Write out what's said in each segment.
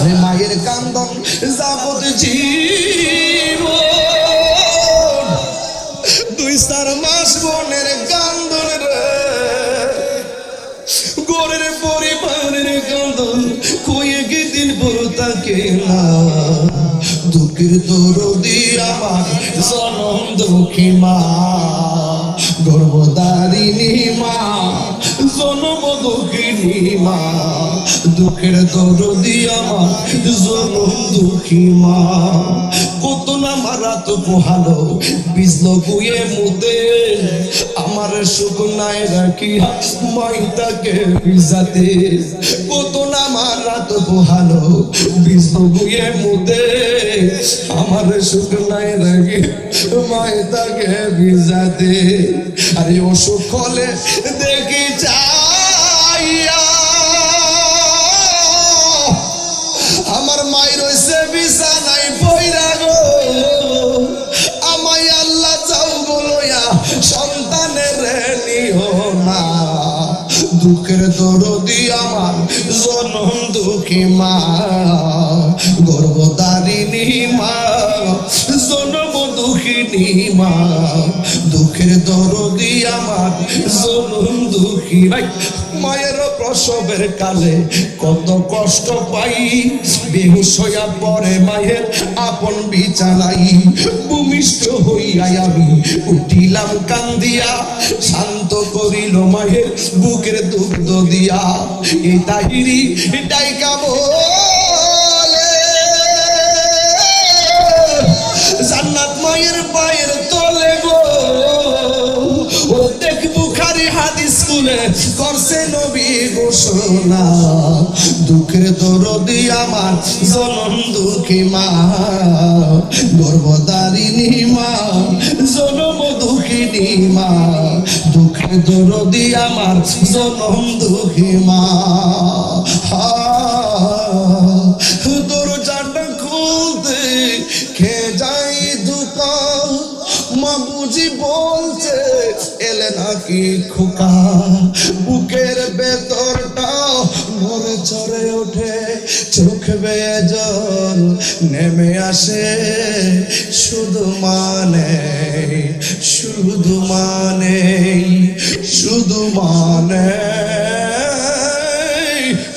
আরে মায়ের কান্দন যাবত জীবন, 2-4 মাস বোনের কান্দন রে, গোরের পরিবারের কান্দন কয়ে দিন বড় থাকে না। দুঃখের দরদি আমার জনম দুঃখী মা, গর্ভধারিণী মা, জনম দুঃখিনী মা, দুঃখের দরদি আমার জনম দুঃখী মা। কত না মারা তো পোহালো বিজল গুয়ে মুদে, আমার সুখ নাই রাখি মাইটাকে ভিজাতে। কত না মারা তো পোহালো বিজল গুয়ে মুদে, আমার সুখ নাই রাখি মাইটাকে ভিজাতে। আরে অসুখ হলে দেখি চাইয়া আমার মায়ের রয়েছে বিছানায় পইরা গো, আমায় আল্লাহ চাও বলয়া সন্তানের নিও না। দুঃখের দরদি আমার জনম দুঃখী মা, গর্ভধারিণী মা, জনম দুঃখিনী মা, দুঃখের দরদি আমার জনম দুঃখী। মায়ের প্রসবের কালে কত কষ্ট পাই, বেহুশ হইয়া পড়ে মায়ের আপন বিছানায়। ভূমিষ্ঠ হইয়া আমি উঠিলাম কান্দিয়া, শান্ত করিল মায়ের বুকের দুগ্ধ দিয়া। এই তাহিরি ডাইকা বলে জান্নাত মায়ের পায়ের তলে গো, ও দেখ বুখারী হাদিস খুলে করছে নবী ঘোষণা। দুঃখের দরদি আমার জনম দুঃখী মা, গর্ভধারিণী মা, জনম দুঃখিনী মা, দুঃখের দরদি আমার জনম দুঃখী মা। দরজাটা খুলতে খেয়ে যাই দোকান, মা বুঝি বলছে এলে নাকি খোকা। বুকের ভেতরটা নড়ে চড়ে ওঠে, চোখ বেয়ে জল নেমে আসে। শুধু মানে শুধু মানে শুধু মানে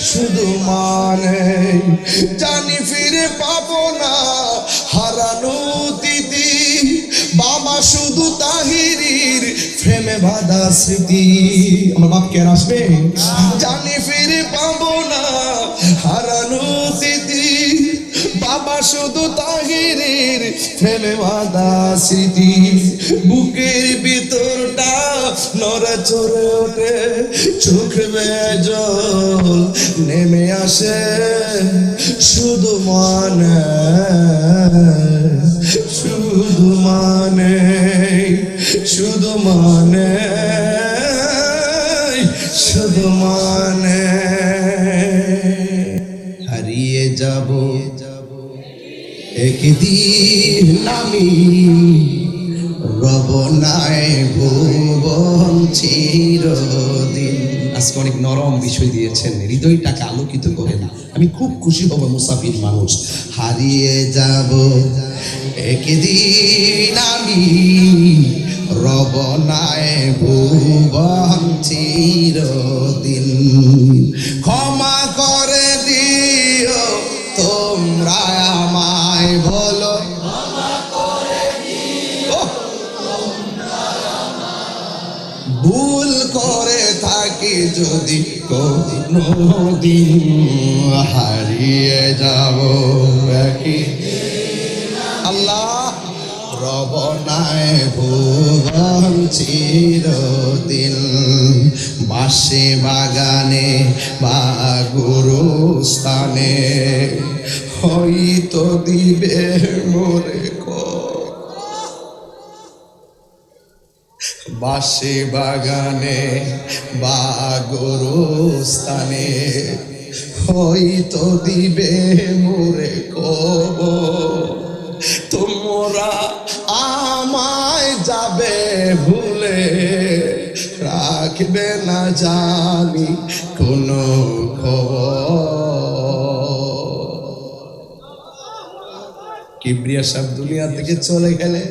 শুধু মানে জানি ফিরে পাবো না হারানো দিদি। বাবা শুধু তাহিরির প্রেমে বাঁধা স্মৃতি। আমার বাপ কে আসবে জানি ফিরে পাবো না হারানো দিদি। বাবা শুধু তাহিরির প্রেমে বাঁধা স্মৃতি। বুকের ভিতরটা নড়ে চড়ে ওঠে, চোখ বেয়ে জল নেমে আসে। শুধু মানে শুধু মানে শুধু মানে শুধু মানে হারিয়ে যাব একদিন আমি, রব নাই ভুবন চিরদিন। আজকে অনেক নরম বিষয় দিয়েছেন, হৃদয়টাকে আলোকিত করে না। আমি খুব খুশি হব, মুসাফির মানুষ। হারিয়ে যাব একদিন আমি, রব নাই ভুবন চিরদিন। ক্ষমা করে দিও তোমরা আমায়, বলো ভুল করে থাকি যদি কোনদিন। হারিয়ে যাব আল্লাহ, রব নাই ভুবন চিরদিন। বাসে বাগানে বা গুরুস্থানে হয়তো দিবে মোরে বাসে বাগানে বা গোরস্থানে হয়তো দিবে মোরে কবর। তোমরা আমায় যাবে ভুলে, রাখবে না জানি কোনো খবর। কিবরিয়া সাহেব দুনিয়া থেকে চলে গেলে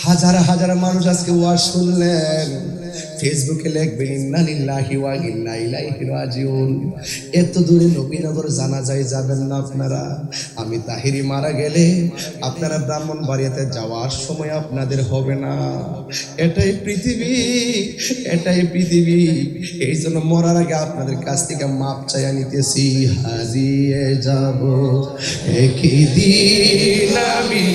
হাজার হাজার মানুষ আজকে ওয়াজ শুনলেন, ফেসবুকে লিখবেন ইন্না লিল্লাহি ওয়া ইন্না ইলাইহি রাজিউন। এত দূরে নবীনগর জানাজায় যাবেন না আপনারা। আমি তাহিরি মারা গেলে আপনারা ব্রাহ্মণবাড়িয়াতে যাওয়ার সময় আপনাদের হবে না। এটাই পৃথিবী, এটাই পৃথিবী। এই জন্য মরার আগে আপনাদের কাছ থেকে মাপ চাইয়া নিতেছি। হারিয়ে যাব একই দিন আমি,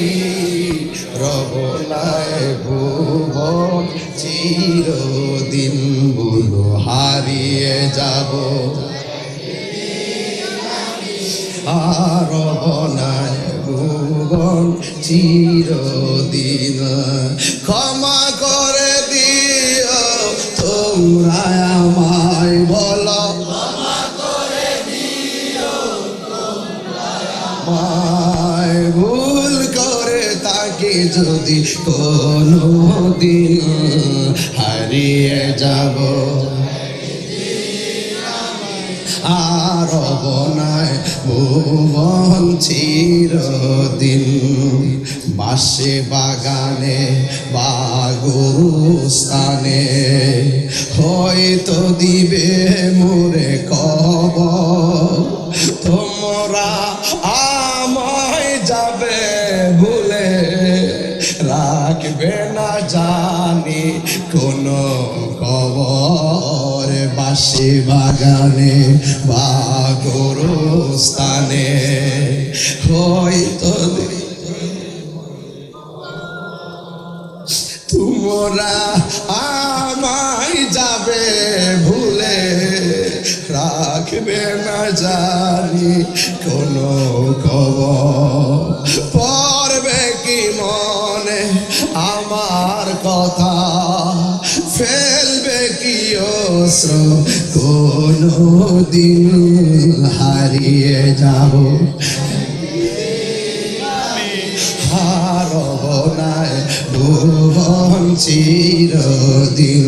রব নাই ভুবন চিরদিন, বলো হারিয়ে যাব আর রব নাই ভুবন চিরদিন। ক্ষমা করে দিও তোমরা আমায়, বলো আমায় ভুল করে তাকে যদি কোনো দিন হারিয়ে যাব আর বনায় ভুবন চিরদিন। বাসে বাগানে বা গুরুস্থানে হয়তো দিবে মোরে কবর, তোমরা আমায় যাবে ভুলে, রাখবে না জানি কোনো খবর। বাসে বাগানে বা গোরস্থানে হয়তো তোমরা আমায় যাবে ভুলে, রাখবে না জানি কোনো খবর। পড়বে কি মনে আমার কথা, ফেলবে কি অশ্রু কোনো দিন হারিয়ে যাব হারব নাই ভুবন চিরদিন।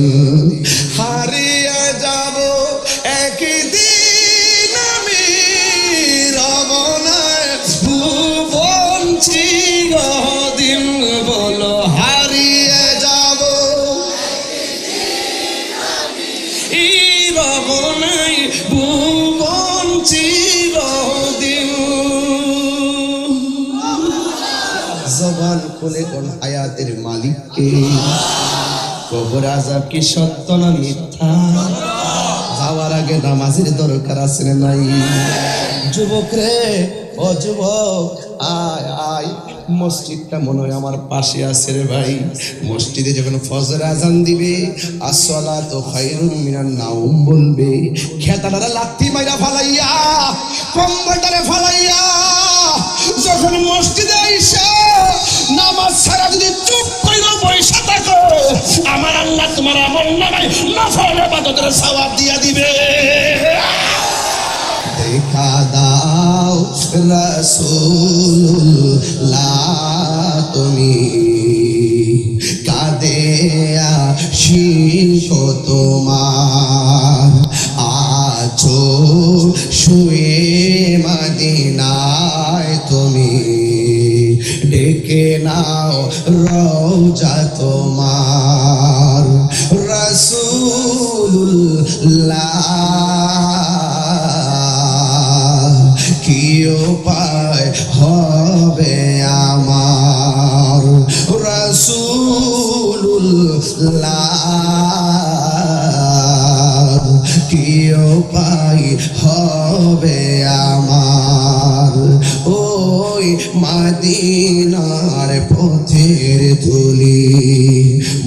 হারিয়ে যাব একদিন আমি, রব নাই ভুবন চিরদিন, বলো হারিয়ে যাব রব নাই ভুবন চিরদিন। জবান খুলে কোন হায়াতের মালিককে, কবর আযাব কি সত্য না মিথ্যা, যাওয়ার আগে নামাজের দরকার আছে না নাই? যুবক রে, ও যুবক, আয় আয়, মসজিদটা মনে হয় আমার পাশে আছে রে ভাই। মসজিদে যখন ফজর আজান দিবে, আসসালাতু খায়রুম মিনান নাওম বলবে, খেতাটারে লাথি মাইরা ফালাইয়া, কম্বলটারে ফালাইয়া যখন মসজিদে আইসা নামাজ ছাড়া যদি চুপ কইরা বইসা থাকো, আমার আল্লাহ তোমার আমলনামায় নফল ইবাদতের সওয়াব দিয়া দিবে। দেখা দাও রাসূলুল্লাহ তুমি, কাঁদে আশিক তোমার, আছো শুয়ে মদিনায় তুমি, ডেকে নাও রওজা তোমার। রাসূলুল্লাহ কি উপায় হবে আমার, রাসূলুল্লাহ কি উপায় হবে আমার। ওই মদিনার পথের ধুলি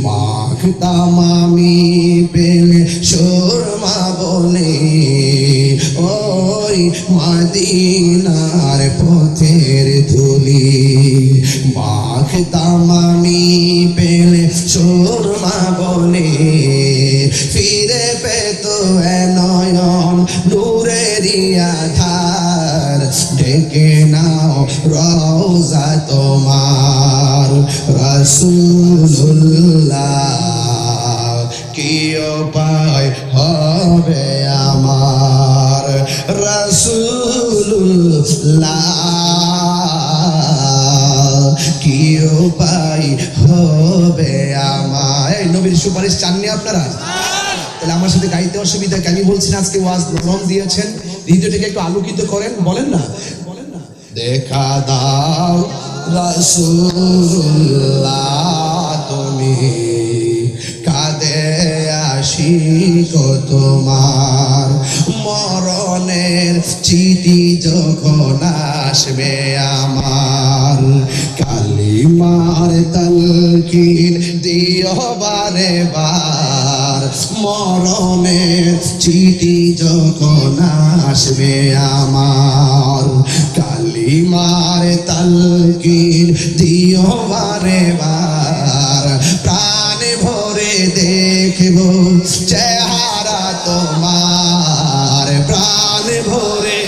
মাখতাম আমি পেলে সুরমা বলে, ওই মদিনার পথের ধুলি মাখতাম আমি পেলে সুরমা বলে, ফিরে পেত নয়ন নূরেরই আধার, ডেকে নাও রওজা তোমার। রাসূলুল্লাহ কি উপায় হবে আমার, রাসূলুল্লাহ উপায় হবে আমার। এই নবীর সুপারিশ চাননি আপনারা? তাহলে আমার সাথে গাইতে অসুবিধা কি? আমি বলছি না আজকে ওয়াজ নরম দিয়েছেন, হৃদয়টাকে একটু আলোকিত করেন, বলেন না? দেখা দাও রাসূলুল্লাহ তুমি, কাঁদে আশিক তোমার, মরণের চিঠি যখন আসবে আমার, কালিমার তালকিন দিও বারে বার, মরণের চিঠি যখন আসবে আমার, কালিমার তালকিন দিও বারে বার, প্রাণ ভরে দেখব চেহারা তোমার, প্রাণ ভরে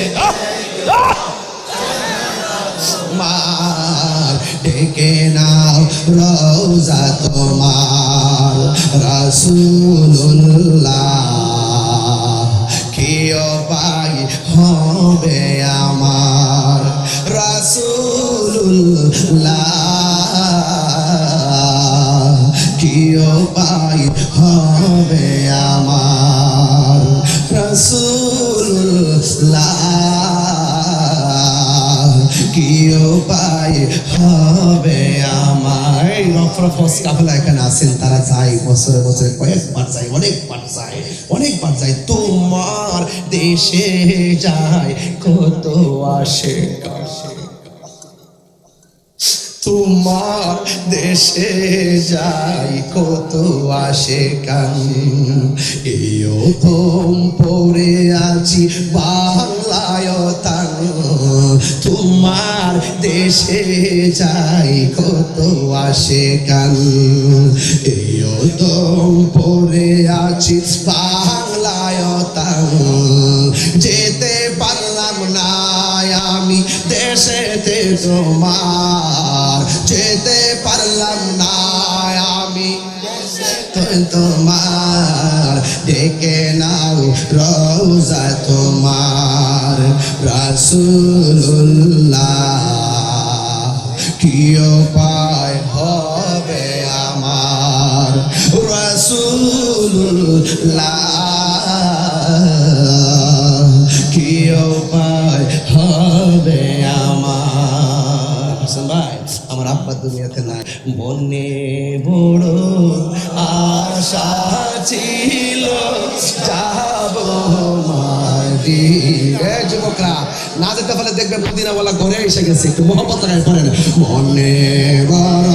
মার, ডেকে নাও রওজা তোমার রাসূলুল্লাহ, কি উপায় হবে আমার রাসূলুল্লাহ, কি উপায় হবে আমার রাসূলুল্লাহ, কি উপায় হবে আমার। রফরফস কাফেলা এখানে আছেন, তারা যায় বছরে বছরে কয়েকবার যায়, অনেকবার যায়, অনেকবার যায়। তোমার দেশে যায় কত আসে, তোমার দেশে যাই কত আসে কান, এও তোম পড়ে আছি বাংলায় তান, তোমার দেশে যাই কত আসে কান, এও তোম পড়ে আছি বাংলায় তান, যেতে পারলাম না আমি দেশেতে তোমার, যেতে পারলাম না আমি তোমার, ডেকে নাও রওজা তোমার রাসূলুল্লাহ, কি উপায় হবে আমার রাসূলুল্লাহ, কি উপায় হবে আমার। হাসান ভাই, আমার আব্বা দুনিয়াতে নাই, মনে বড় আশা ছিল যাব মাদিনা। যুবকরা না যেতে পারলে দেখবে মদিনা বলা ঘরে এসে গেছে, একটু মহব্বত লাগাই পড়েন, মনে বড়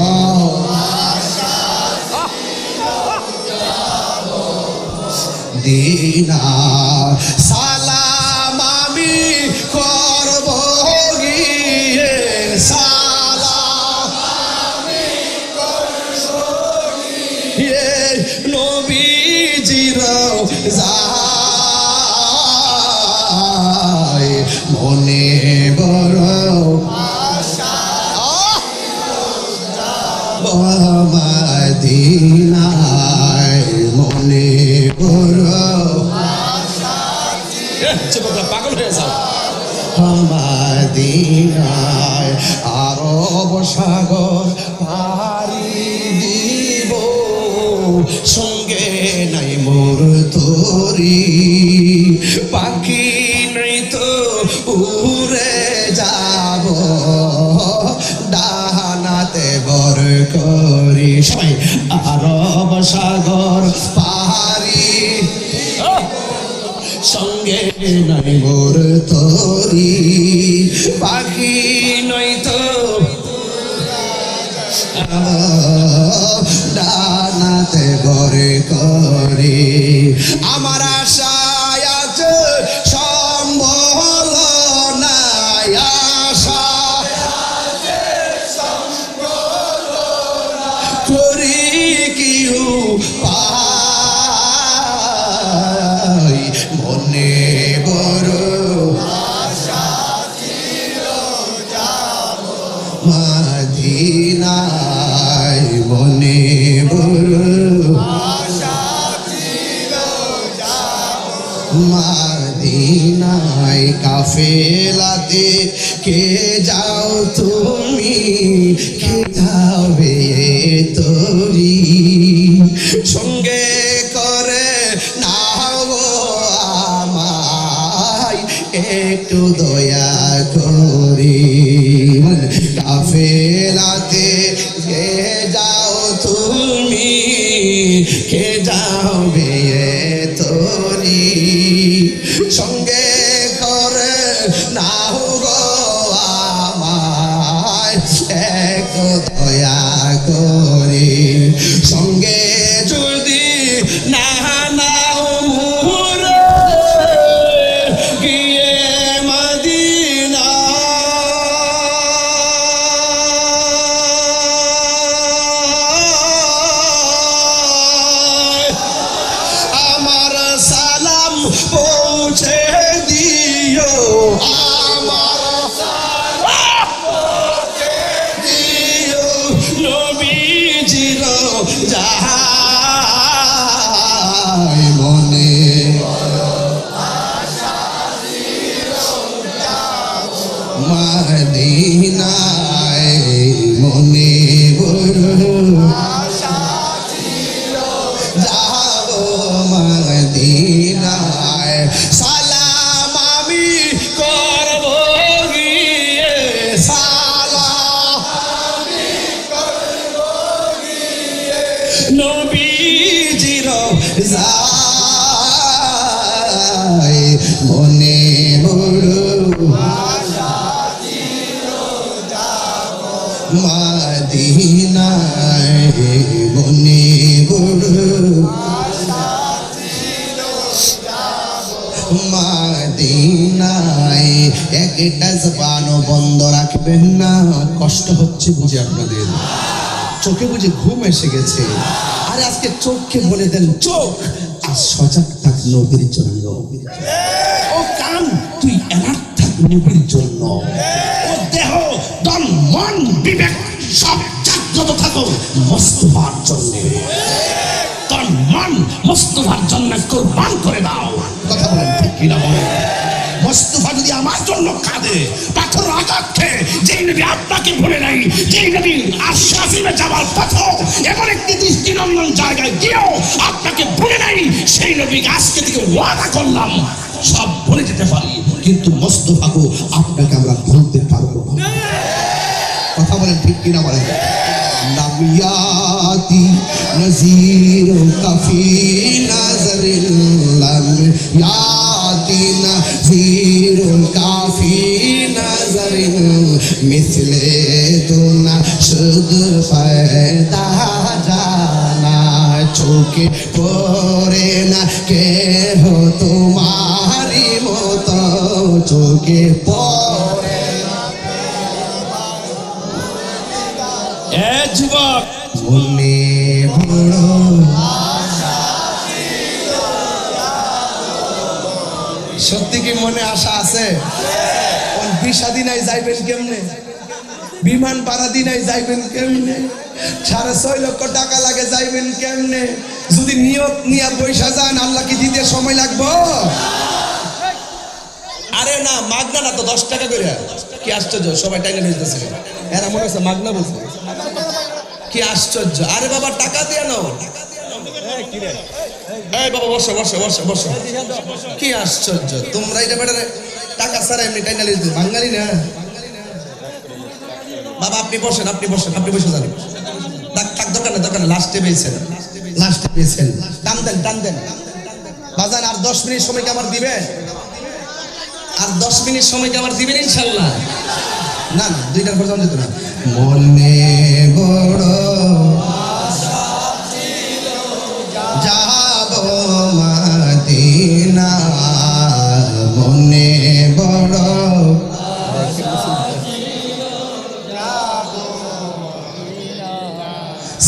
দিনা, সালাম আমি করব গিয়ে, সালাম আমি করব গিয়ে নবীজির যায়, মনে বড় আশা মদিনায়, মনে বড় যুবকরা পাগল হয়ে যাও, মদিনায় আরব সাগর পাড়ি দিব, সঙ্গে নাই মোর তরি, পাখি নাই তো উড়ে যাব, ডানাতে বর করি, সবাই আরব সাগর পাহাড়ি, সঙ্গে নাই মোর তরি, পাখি নই তো ডানাতে বর করি, আমার আশায় আছে সম্বল নাই, আশা করি কি পাই, মনে বড় আশা ছিল যাব মদিনায়, মনে বড় আশা ছিল যাব মদিনায়, কাফেলাতে কে যাও তুমি, কে যাবে তোরি সঙ্গে করে নাও গো আমায় একটু দয়া করি কাফেলাতে কে যাও তুমি কে যাবে তোরি সঙ্গে করে নাও গো আমায় একটু দয়া করি সঙ্গে যদি না নাও মুরে গিয়ে মদিনা আমার সালাম পৌঁছে দিও আমার সালাম পৌঁছে দিও নবীজির যাহাই মনে মদিনায় মনে যাব মদিনায় সালাম আমি করব গিয়ে সালাম আমি করব গিয়ে নবীজির যাই মনে বড় মদিনায় মনে বড় মদিনায় একটা জবানও বন্ধ রাখবেন না কষ্ট হচ্ছে বুঝে আপনাদের চোখে বুঝে ঘুম এসে গেছে আরে আজকে চোখকে বলে দেন চোখ আর সজাগ থাক নবীর জন্য ও কান তুই অ্যালার্ট থাক নবীর জন্য ও দেহ তন মন বিবেক সব জাগ্রত থাকো মুস্তাফার জন্য তন মন মুস্তাফার জন্য কুরবান করে দাও কথা বলেন ঠিক কিনা বলেন মুস্তাফা যদি আমার জন্য কাঁদে পাথর আঘাত খেয়ে যেই নবী আপনাকে ভুলে নাই যেই নবী আশরাফিমে যাওয়ার পথ এমন একটি দৃষ্টিনন্দন জায়গায় গিয়েও আপনাকে ভুলে নাই সেই নবীকে আজকে থেকে ওয়াদা করলাম সব ভুলে যেতে পারি কিন্তু মুস্তাফাকে আপনাকে আমরা ভুলতে পারবো না কথা বলেন ঠিক কিনা বলেন নামিয়াতি নজির কাফি নাজরিল লাম ইয়াতি নজির কাফি নাজরিল মিসলে দুনা শুদ ফায়দা জানা চোখে পড়ে না কে হো তোমারি মতো চোখে পড়ে যুবক মনে বড় সত্যি কি মনে আশা আছে ভিসা দিনাই যাইবেন কেমনে বিমান ভাড়া দিনাই যাইবেন কেমনে 6.5 লক্ষ টাকা লাগে যাইবেন কেমনে যদি নিয়ত নিয়ে পয়সা যান আল্লাহ কি দিতে সময় লাগবে আরে না মাগনা না তো 10 টাকা করে কি আশ্চর্য সবাই টাইনে বেচতেছে এরা মনে হচ্ছে মাগনা বলছে কি আশ্চর্য আরে বাবা টাকা দিয়ে নাও এই বাবা বসো বসো বসো বসো কি আশ্চর্য তোমরা এটা বেটা টাকা ছাড়া এমনি টাইনা লিখতে বাঙালি না বাবা আপনি বসেন আপনি বসে যান টাক দোকানে লাস্টে পেয়েছেন টান দেন বাজান আর 10 মিনিট সময় কি আমার দিবেন আর 10 মিনিট সময় কি আমার দিবেন ইনশাআল্লাহ না না 2টার পর যান না মনে বড় আশা ছিল যাব মদিনা মনে বড়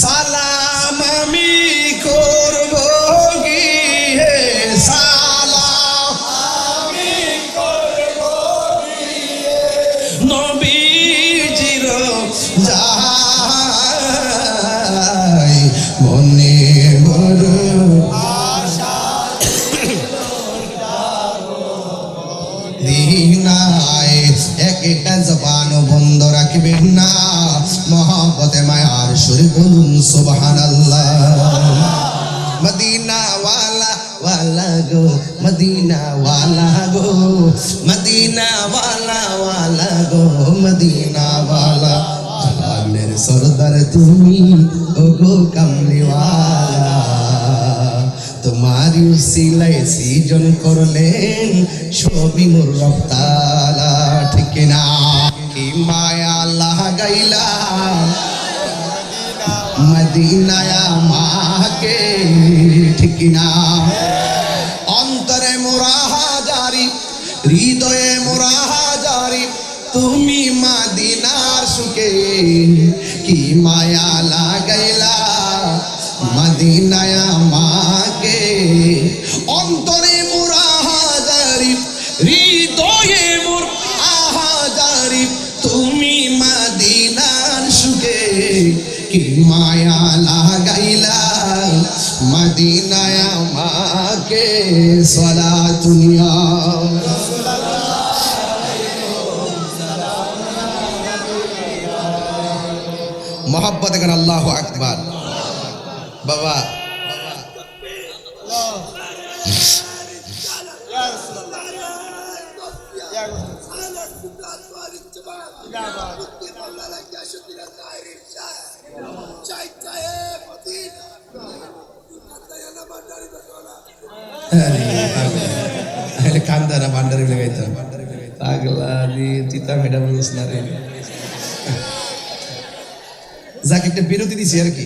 সালাম আমি করব গিয়ে সালাম আমি করব গিয়ে নবীজির যাই মনে বড় আশা দিনায় একটা জবান বন্ধ রাখবেন না মহব্বত মহব্বতে মায়ার সুরে বলুন সুবহানাল্লাহ। মদিনা ওয়ালা ওয়ালা গো, মদিনা ওয়ালা গো, মদিনা ওয়ালা ওয়ালা গো, মদিনা ওয়ালা। জালালের সরদার তুমি ও গো কামলিওয়ালা, তোমারি উসিলায় সৃজন করলেন সবই মোর রব তাআলা। ঠিক না? কি মায়া লাগাইলা মদিনায় আমাকে, ঠিক না? অন্তরে মোরা হাজারি, হৃদয়ে মোরা হাজারি, তুমি মদিনার সুখে কি মায়া লাগাইলা মদিনায় আমাকে। অন্তরে মোরা হাজারি, হৃদয়ে মোর হাজারি, তুমি মদিনার সুখে কি মায়া লাগাইলা মদিনায় আমাকে। সালাতুন ইয়া মোহাব্বত করেন আল্লাহু আকবার। বাবা কান্দারা ভান্ডারি লাগাইতাম পাগলা দিয়ে চিতা মেডা বলছ না রে। যাকে একটা বিরতি দিছি আর কি,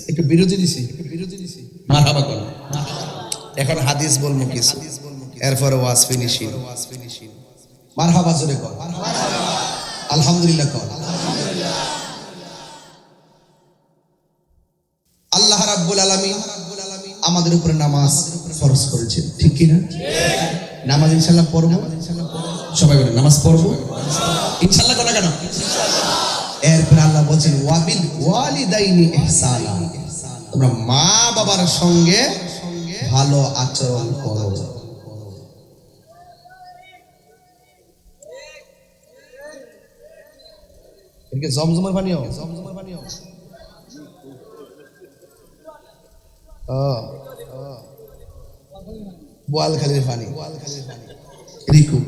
একটু বিরতি দিছি, মারহাবা কর। এখন হাদিস বলবো কিছু, এরপরে ওয়াজ ফিনিশিং। মারহাবা জোরে কর, আলহামদুলিল্লাহ কর। আল্লাহ রাব্বুল আলামিন আমাদের উপরে নামাজ ফরজ করেছেন, ঠিক কি না? নামাজ ইনশাআল্লাহ পড়বো, সবাই বলেন নামাজ পড়বো ইনশাআল্লাহ। কথা কেন? এরপর আল্লাহ বলছেন ওয়াবিল ওয়ালিদাইনি ইহসানা, তোমরা মা বাবার সঙ্গে ভালো আচরণ করো। এদিকে জমজমের পানিও, জমজমের পানিও বোয়ালখালীর পানি, বোয়ালখালীর পানি। রিকু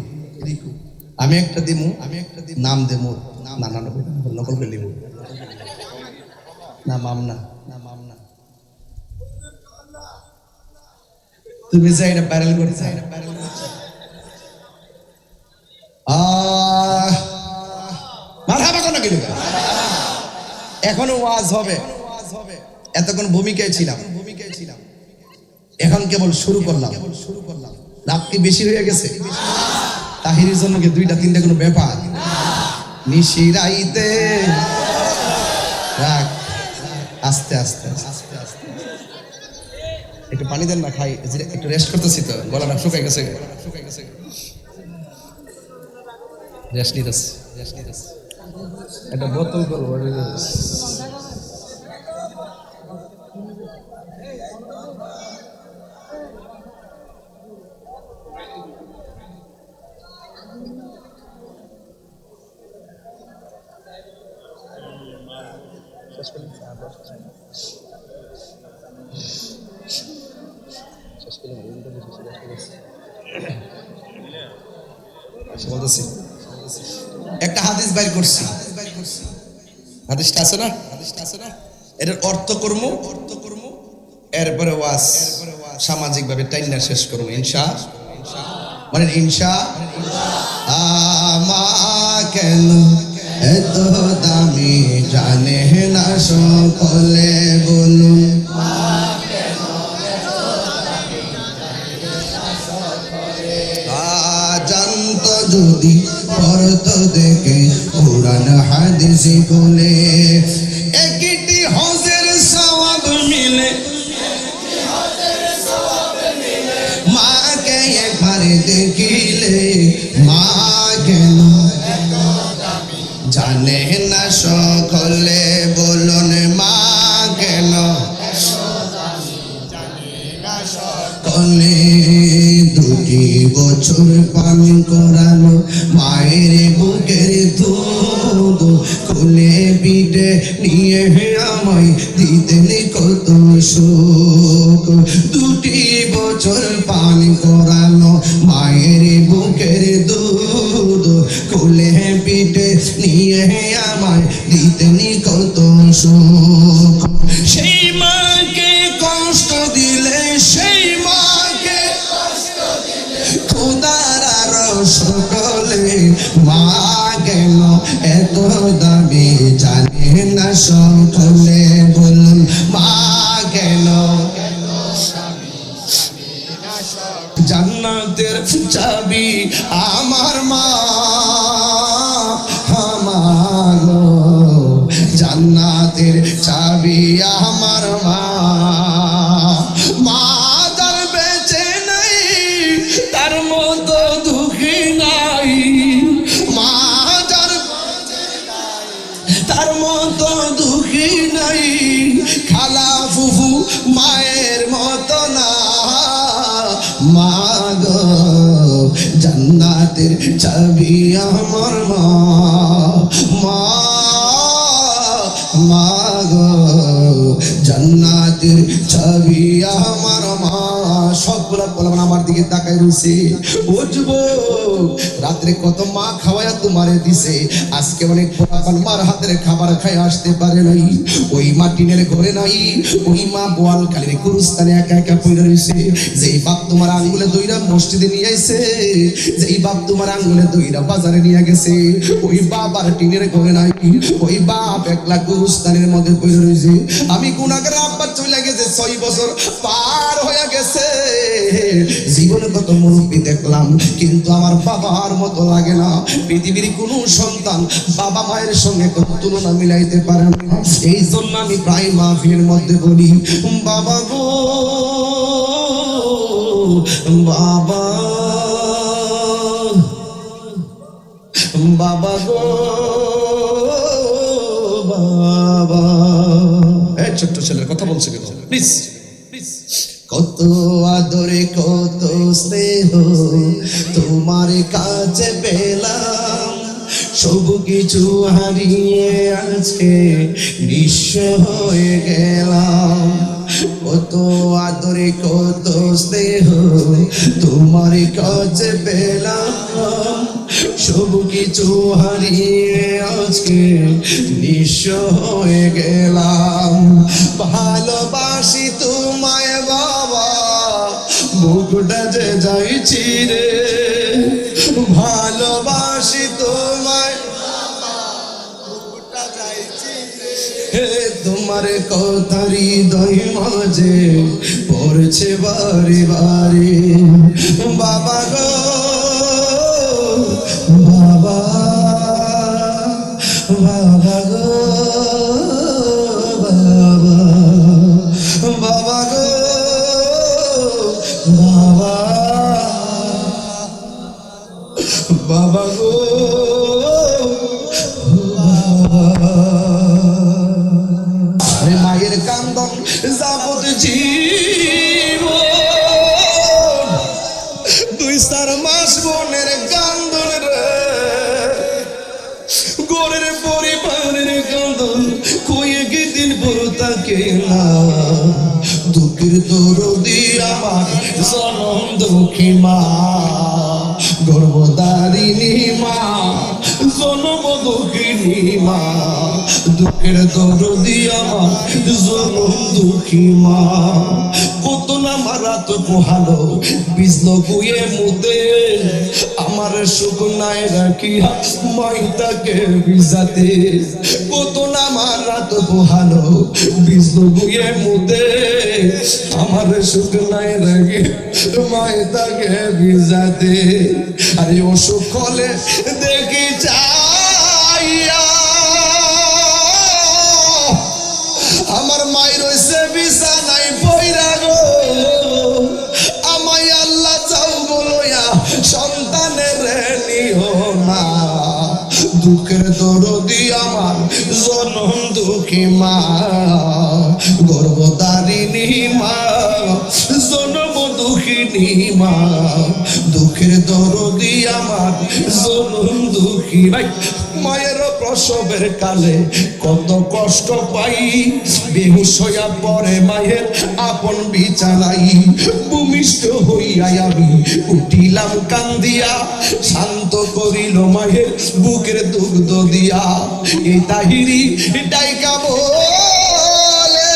রিকু আমি একটা দিমু, আমি একটা নাম দেমু, না না নকল করে লিখব না, মামনা না, মামনা তুমি যাই এটা প্যারেল করতে। মারহাবা কোন কি এখনো ওয়াজ হবে, এতক্ষণ ভূমিকায় ছিলাম, এখন কেবল শুরু করলাম। রাত কি বেশি হয়ে গেছে? তাহিরের জন্য কি দুইটা তিনটা কোনো ব্যাপার? নিশিরাইতে রাখ, আস্তে আস্তে আস্তে আস্তে একটু পানি দেন না, খাই একটু রেস্ট করতেছি তো, গলাটা শুকাই গেছে, রেস্ট নিতেছি, রেস্ট নিতেছি। একটা বোতল করবো। একটা হাদিস বাইর করছি, হাদিসটা আছে না? এটার অর্থ কর্ম, এরপরে ওয়াজ সামাজিক ভাবে টাইনা শেষ করবো ইনশাআল্লাহ। মানে ইনশাআল্লাহ কেন এত দামি জানে না সকলে, বলুন জানতো যদি পড়তো দেখে কোরআন হাদিস বলে, একটি হজের সওয়াব মিলে, মাকে একবার দেখিলে মা কেন জানে না সকলে, বলুন মা কেন কলে। দুটি বছর পান করানো মায়ের বুকের দুধ খুলে পিঠে নিয়ে আমায় দিতেন কত সুখ। 2টি বছর পান করানো মায়ের বুকের দুধ, কোলে পিঠে নিয়ে আমায় দিতেন কত সুখ। সেই মাকে কষ্ট দিলে, সেই মাকে খোদার আরো সকলে, মা কেন এত দামি জানে না সকলে, বলুন মা কেন। জান্নাতের চাবি আমার মা, আমার জান্নাতের চাবি আমার মা। মা যার বেঁচে নাই তার মতো দুঃখী নাই, মা যার তার মতো দুঃখী নাই। খালা ফুফু মায়ের মতো না, মা গো জান্নাতের চাবি আমার মা, মা মা গো জান্নাতের চাবি আমার মা। সবগুলা বলবেন আমার দিকে তাকাই রয়েছে। বুঝবো রাত্রে কত মা খাওয়ায়া তোমারে দিছে, আজকে অনেক পোলাপান মার হাতের খাবার খাই আসতে পারে নাই। ওই মা টিনের ঘরে নাই, ওই মা বোয়াল কালীর গুরুস্থানে একা একা পড়ে রয়েছে। যেই বাপ তোমার আঙ্গুলে দইরা মসজিদে নিয়ে আইছে, যেই বাপ তোমার আঙ্গুলে দইরা বাজারে নিয়ে গেছে, ওই বাপ আর টিনের ঘরে নাই, ওই বাপ একলা গুরুস্থানের মধ্যে পড়ে রয়েছে। আমি গুনাহগার আব্বা চলে গেছে, 6 বছর পার হয়ে গেছে। জীবনে কত মুরব্বী দেখলাম, কিন্তু আমার বাবার মতো লাগে না। পৃথিবীর কোন সন্তান বাবা মায়ের সঙ্গে কোনো তুলনা মিলাইতে পারে না। এই জন্য আমি প্রায় মাহফিলের মধ্যে বলি, বাবা গো বাবা, বাবা গো বাবা। এই ছোট্ট ছেলের কথা বলছে কেন প্লিজ। কত আদরে কত স্নেহ তোমার কাছে পেলাম, সব কিছু হারিয়ে আজকে নিঃস্ব হয়ে গেলাম। কত আদরে কত স্নেহ তোমার কাছে পেলাম, সব কিছু হারিয়ে আজকে নিঃস্ব হয়ে গেলাম। ভালোবাসি তোমায় বাবা, বুকটা যে যাইছি রে। ভালোবাসি তোমায় বুকটা যাইছি রে। তোমার কথা হৃদয় মাঝে পড়ছে বারে বারে, বাবা গো বাবা, বাবা গো বাবা, বাবা গো বাবা, বাবা গো বাবা। আরে মায়ের কান্দন যাবত জীবন, 2-4 মাস বোনের কান্দন রে, গোরের পরিবারের কান্দন কয়ে কি দিন পর থাকে না। দুঃখের দরদি আমার জনম দুঃখী মা, গর্ভধারিণী মা, জনম দুঃখিনী মা। দুঃখের দরদি আমার জনম দুঃখী মা। কত না মারা তো পোহালো বিজল গুয়ে মুদে, আমার সুখ নাই রাখিয়া মাইটাকে ভিজাতে। কত না মারা তো পোহালো বিজল গুয়ে মুদে, আমার সুখ নাই রাখি মাইটাকে ভিজাতে। আরে অসুখ হলে দেখি চাইয়া আমার মাই রয়েছে বিছানায় পইরা গো, আমায় আল্লাহ চাও বলয়া সন্তানের নিও না। দুঃখের দরদি আমার জনম দুঃখী মা, গর্ভধারিণী মা, জনম দুঃখী দুঃখিনী মা, দুঃখের দরদি আমার জনম দুঃখী। ভাই মায়ের প্রসবের কালে কত কষ্ট পাই, বেহুশ হইয়া পড়ে মায়ের আপন বিছানাই, ভূমিষ্ঠ হইয়া আমি উঠিলাম কান্দিয়া, শান্ত করিল মায়ের বুকের দুগ্ধ দিয়া। এই তাহিরি ডাইকা বলে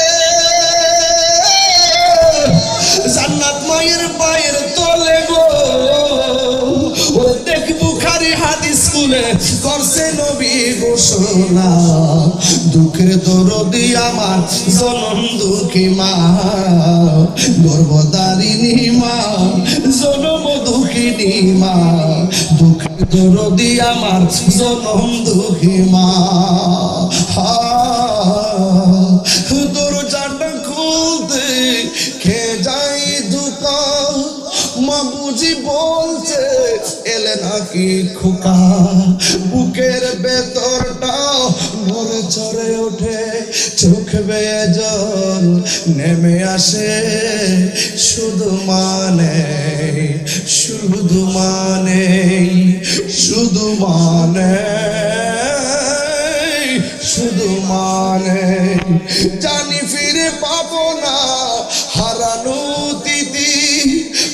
জান্নাত মায়ের পায়ের তলে গো, ও দেখ বুখারী হাদিস খুলে করছে নবী ঘোষণা, দুঃখের দরদি আমার জনম দুঃখী মা, গর্ভধারিণী মা, জনম দুঃখিনী মা, দুঃখের দরদি আমার জনম দুঃখী মা। দরজাটা খুলতে খেয়ে যাই দুকা, মা বুঝি বলছে এলে নাকি খোকা, বুকের ভেতরটা নড়ে চড়ে ওঠে, চোখ বেয়ে জল নেমে আসে, শুধু মানে শুধু মানে শুধু মানে শুধু মানে, জানি ফিরে পাবো না হারানো তিথি,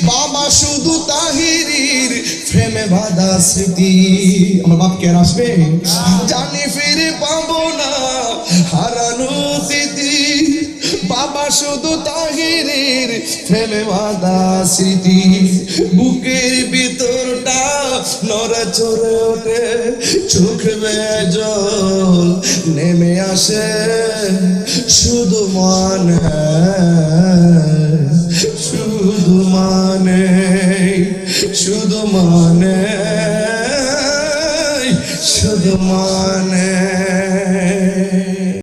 বাবা শুধু তাহিরির প্রেমে বাঁধা স্মৃতি। আমার বাপ কে আসবে? জানি ফিরে পাবো না হারানো তিথি, বাবা শুধু তাহিরির প্রেমে বাঁধা স্মৃতি, বুকের ভিতরটা নড়ে চড়ে ওঠে, চোখ বেয়ে জল নেমে আসে, শুধু মানে শুধু মানে শুধু মানে শুধু মানে